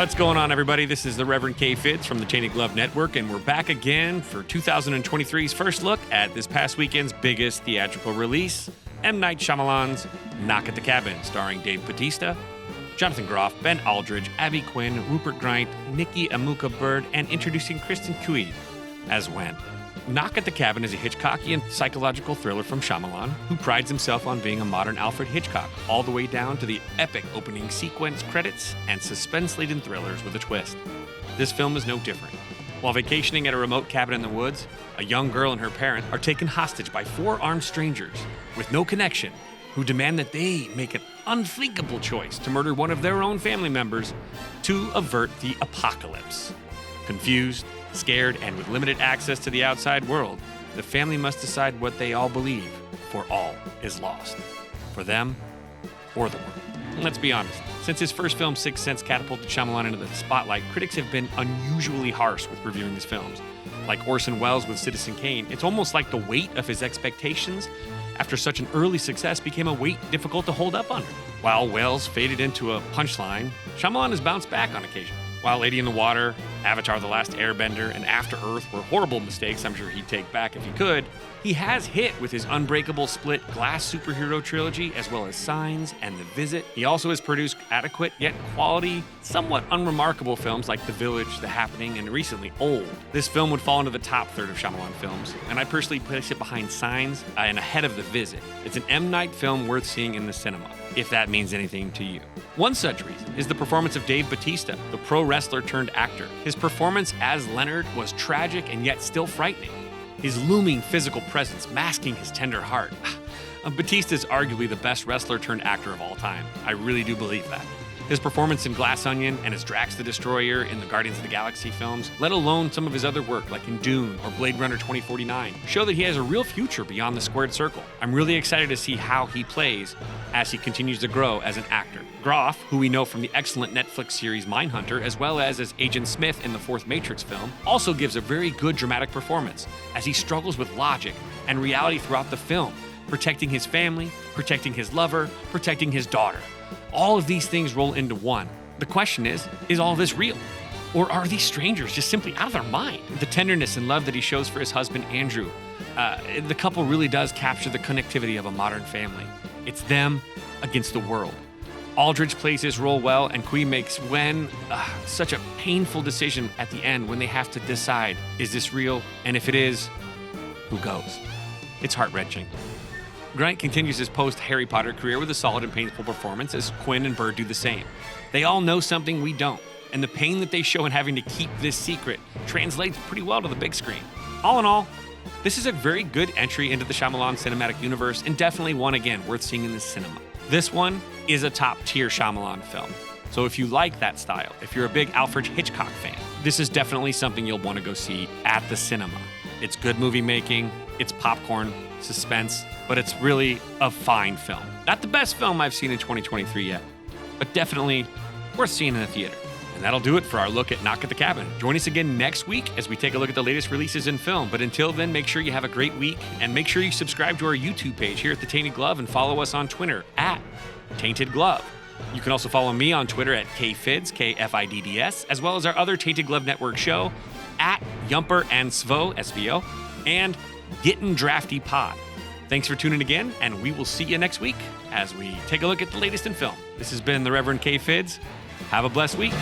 What's going on, everybody? This is the Reverend K. Fids from the Tainted Glove Network, and we're back again for 2023's first look at this past weekend's biggest theatrical release, M. Night Shyamalan's Knock at the Cabin, starring Dave Bautista, Jonathan Groff, Ben Aldridge, Abby Quinn, Rupert Grint, Nikki Amuka Bird, and introducing Kristen Cui as Wen. Knock at the Cabin is a Hitchcockian psychological thriller from Shyamalan, who prides himself on being a modern Alfred Hitchcock, all the way down to the epic opening sequence credits and suspense-laden thrillers with a twist. This film is no different. While vacationing at a remote cabin in the woods, a young girl and her parent are taken hostage by four armed strangers with no connection, who demand that they make an unthinkable choice to murder one of their own family members to avert the apocalypse. Confused, scared, and with limited access to the outside world, the family must decide what they all believe, for all is lost. For them, or the world. And let's be honest, since his first film, Sixth Sense, catapulted Shyamalan into the spotlight, critics have been unusually harsh with reviewing his films. Like Orson Welles with Citizen Kane, it's almost like the weight of his expectations after such an early success became a weight difficult to hold up under. While Welles faded into a punchline, Shyamalan has bounced back on occasion. While Lady in the Water, Avatar: The Last Airbender, and After Earth were horrible mistakes I'm sure he'd take back if he could, he has hit with his unbreakable split glass superhero trilogy, as well as Signs and The Visit. He also has produced adequate yet quality, somewhat unremarkable films like The Village, The Happening, and recently Old. This film would fall into the top third of Shyamalan films, and I personally place it behind Signs and ahead of The Visit. It's an M. Night film worth seeing in the cinema, if that means anything to you. One such reason is the performance of Dave Bautista, the pro wrestler turned actor. His performance as Leonard was tragic and yet still frightening. His looming physical presence masking his tender heart. Bautista is arguably the best wrestler turned actor of all time. I really do believe that. His performance in Glass Onion and as Drax the Destroyer in the Guardians of the Galaxy films, let alone some of his other work like in Dune or Blade Runner 2049, show that he has a real future beyond the squared circle. I'm really excited to see how he plays as he continues to grow as an actor. Groff, who we know from the excellent Netflix series Mindhunter, as well as Agent Smith in the fourth Matrix film, also gives a very good dramatic performance as he struggles with logic and reality throughout the film, protecting his family, protecting his lover, protecting his daughter. All of these things roll into one. The question is all this real? Or are these strangers just simply out of their mind? The tenderness and love that he shows for his husband, Andrew. The couple really does capture the connectivity of a modern family. It's them against the world. Aldridge plays his role well, and Cui makes Wen such a painful decision at the end when they have to decide, is this real? And if it is, who goes? It's heart-wrenching. Grant continues his post-Harry Potter career with a solid and painful performance as Quinn and Bird do the same. They all know something we don't, and the pain that they show in having to keep this secret translates pretty well to the big screen. All in all, this is a very good entry into the Shyamalan cinematic universe, and definitely one, again, worth seeing in the cinema. This one is a top-tier Shyamalan film. So if you like that style, if you're a big Alfred Hitchcock fan, this is definitely something you'll want to go see at the cinema. It's good movie making, it's popcorn, suspense, but it's really a fine film. Not the best film I've seen in 2023 yet, but definitely worth seeing in the theater. And that'll do it for our look at Knock at the Cabin. Join us again next week as we take a look at the latest releases in film. But until then, make sure you have a great week, and make sure you subscribe to our YouTube page here at The Tainted Glove and follow us on Twitter at Tainted Glove. You can also follow me on Twitter at KFids, KFIDDS, as well as our other Tainted Glove Network show at Yumper and Svo, SVO, and Gettin' Drafty Pod. Thanks for tuning again, and we will see you next week as we take a look at the latest in film. This has been the Reverend K. Fids. Have a blessed week.